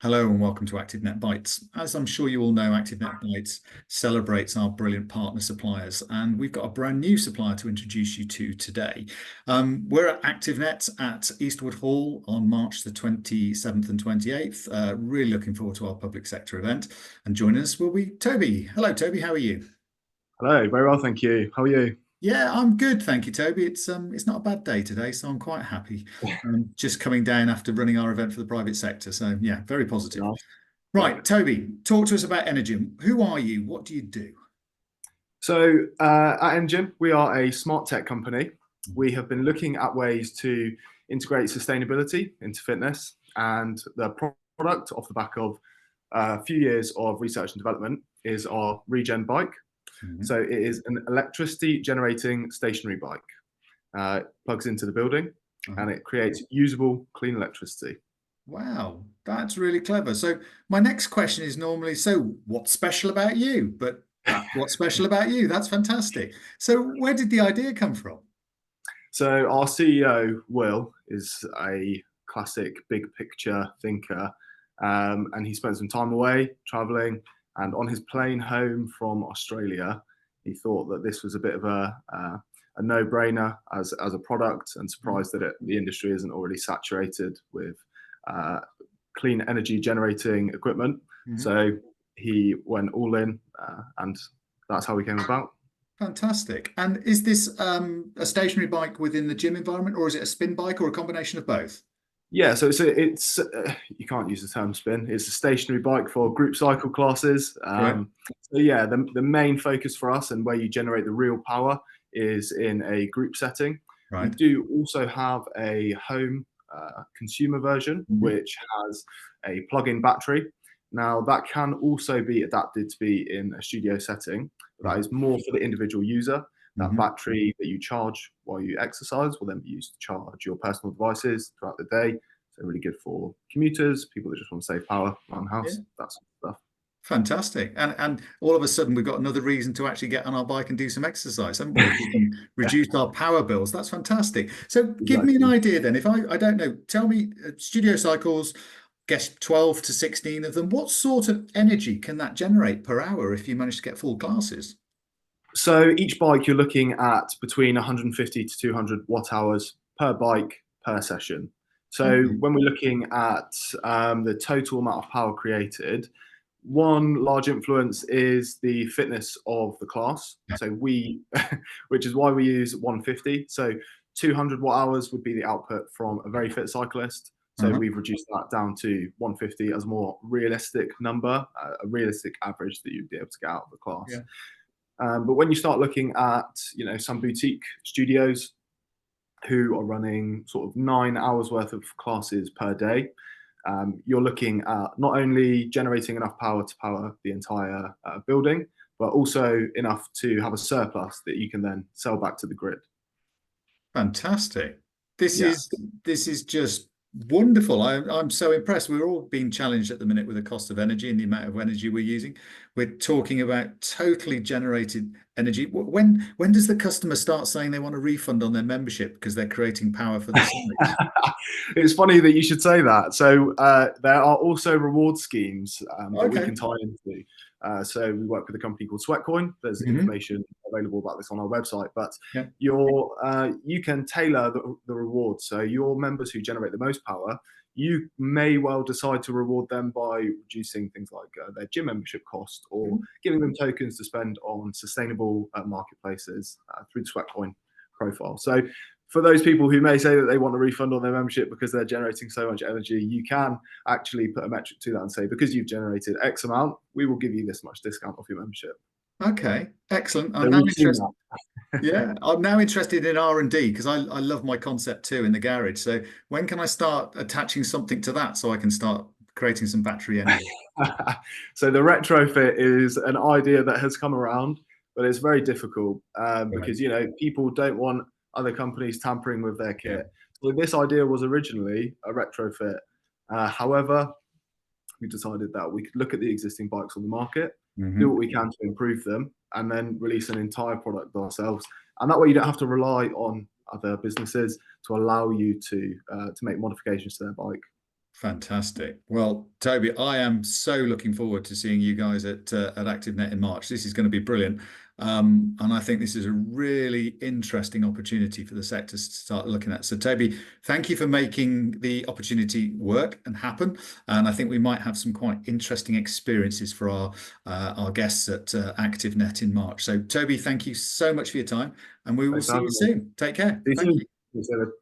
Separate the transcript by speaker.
Speaker 1: Hello and welcome to ActiveNet Bytes. As I'm sure you all know, ActiveNet Bytes celebrates our brilliant partner suppliers, and we've got a brand new supplier to introduce you to today. We're at ActiveNet at Eastwood Hall on March the 27th and 28th. Really looking forward to our public sector event. And joining us will be Toby. Hello, Toby. How are you?
Speaker 2: Hello, very well, thank you. How are you?
Speaker 1: Yeah, I'm good, thank you, Toby. It's not a bad day today, so I'm quite happy. Just coming down after running our event for the private sector, so yeah, very positive.
Speaker 2: Nice. Yeah.
Speaker 1: Right, Toby, talk to us about Energym. Who are you? What do you do?
Speaker 2: At Energym, we are a smart tech company. We have been looking at ways to integrate sustainability into fitness, and the product off the back of a few years of research and development is our Regen bike.
Speaker 1: Mhm.
Speaker 2: So it is an electricity generating stationary bike. It plugs into the building
Speaker 1: Uh-huh.
Speaker 2: and it creates usable, clean electricity.
Speaker 1: Wow, that's really clever. So my next question is normally, so what's special about you? But that's what's special about you. That's fantastic. So where did the idea come from?
Speaker 2: So our CEO, Will, is a classic big picture thinker, and he spent some time away traveling. And on his plane home from Australia, he thought that this was a bit of a no-brainer as a product, and surprised that the industry isn't already saturated with uh, clean energy generating equipment.
Speaker 1: Mhm.
Speaker 2: So he went all in, and that's how we came about.
Speaker 1: Fantastic. And is this a stationary bike within the gym environment, or is it a spin bike, or a combination of both?
Speaker 2: Yeah, so it's you can't use the term spin. It's a stationary bike for group cycle classes.
Speaker 1: Right.
Speaker 2: So yeah, the main focus for us and where you generate the real power is in a group setting. We
Speaker 1: Right.
Speaker 2: do also have a home consumer version
Speaker 1: Mhm.
Speaker 2: which has a plug-in battery. Now that can also be adapted to be in a studio setting. That
Speaker 1: Right.
Speaker 2: is more for the individual user. That
Speaker 1: Mhm.
Speaker 2: battery that you charge while you exercise will then be used to charge your personal devices throughout the day. So really good for commuters, people that just want to save power around the
Speaker 1: Yeah.
Speaker 2: house, that sort of stuff.
Speaker 1: Fantastic. And all of a sudden we've got another reason to actually get on our bike and do some exercise, haven't we? If we can reduce our power bills, that's fantastic. So give me an
Speaker 2: Exactly.
Speaker 1: idea then. If I don't know, tell me studio cycles, guess 12 to 16 of them. What sort of energy can that generate per hour if you manage to get full classes?
Speaker 2: So each bike you're looking at between 150 to 200 watt hours per bike per session. So
Speaker 1: Okay.
Speaker 2: when we're looking at the total amount of power created, one large influence is the fitness of the class. So which is why we use 150. So 200 watt hours would be the output from a very fit cyclist. So
Speaker 1: Uh-huh.
Speaker 2: we've reduced that down to 150 as a more realistic number, a realistic average that you'd be able to get out of the class.
Speaker 1: Yeah.
Speaker 2: But when you start looking at, some boutique studios who are running sort of 9 hours worth of classes per day, you're looking at not only generating enough power to power the entire building, but also enough to have a surplus that you can then sell back to the grid.
Speaker 1: Fantastic. This
Speaker 2: Yeah.
Speaker 1: is this is just wonderful. I'm so impressed. We're all being challenged at the minute with the cost of energy and the amount of energy we're using. We're talking about totally generated energy. When does the customer start saying they want a refund on their membership because they're creating power for the site?
Speaker 2: It's funny that you should say that. So there are also reward schemes that we
Speaker 1: Okay.
Speaker 2: can tie into. So we work with a company called Sweatcoin. There's
Speaker 1: Hmm.
Speaker 2: information available about this on our website. But
Speaker 1: Yeah.
Speaker 2: you can tailor the rewards. So your members who generate the most power, you may well decide to reward them by reducing things like their gym membership cost, or giving them tokens to spend on sustainable marketplaces through the Sweatcoin profile. So for those people who may say that they want a refund on their membership because they're generating so much energy, you can actually put a metric to that and say, because you've generated X amount, we will give you this much discount off your membership.
Speaker 1: Okay. Excellent. I'm
Speaker 2: So
Speaker 1: now
Speaker 2: we've seen
Speaker 1: interested.
Speaker 2: that.
Speaker 1: Yeah, I'm now interested in R&D because I love my concept too in the garage. So when can I start attaching something to that so I can start creating some battery energy?
Speaker 2: So the retrofit is an idea that has come around, but it's very difficult
Speaker 1: Right.
Speaker 2: because people don't want other companies tampering with their
Speaker 1: Yeah.
Speaker 2: kit. So this idea was originally a retrofit. However, we decided that we could look at the existing bikes on the market, do
Speaker 1: Hmm.
Speaker 2: what we can to improve them, and then release an entire product ourselves. And that way, you don't have to rely on other businesses to allow you to make modifications to their bike.
Speaker 1: Fantastic. Well, Toby, I am so looking forward to seeing you guys at ActiveNet in March. This is going to be brilliant. And I think this is a really interesting opportunity for the sector to start looking at. So, Toby, thank you for making the opportunity work and happen. And I think we might have some quite interesting experiences for our guests at ActiveNet in March. So, Toby, thank you so much for your time, and we will
Speaker 2: Thanks for
Speaker 1: see you
Speaker 2: having me.
Speaker 1: soon. Take care.
Speaker 2: See you
Speaker 1: Thank
Speaker 2: soon.
Speaker 1: you.
Speaker 2: See you soon.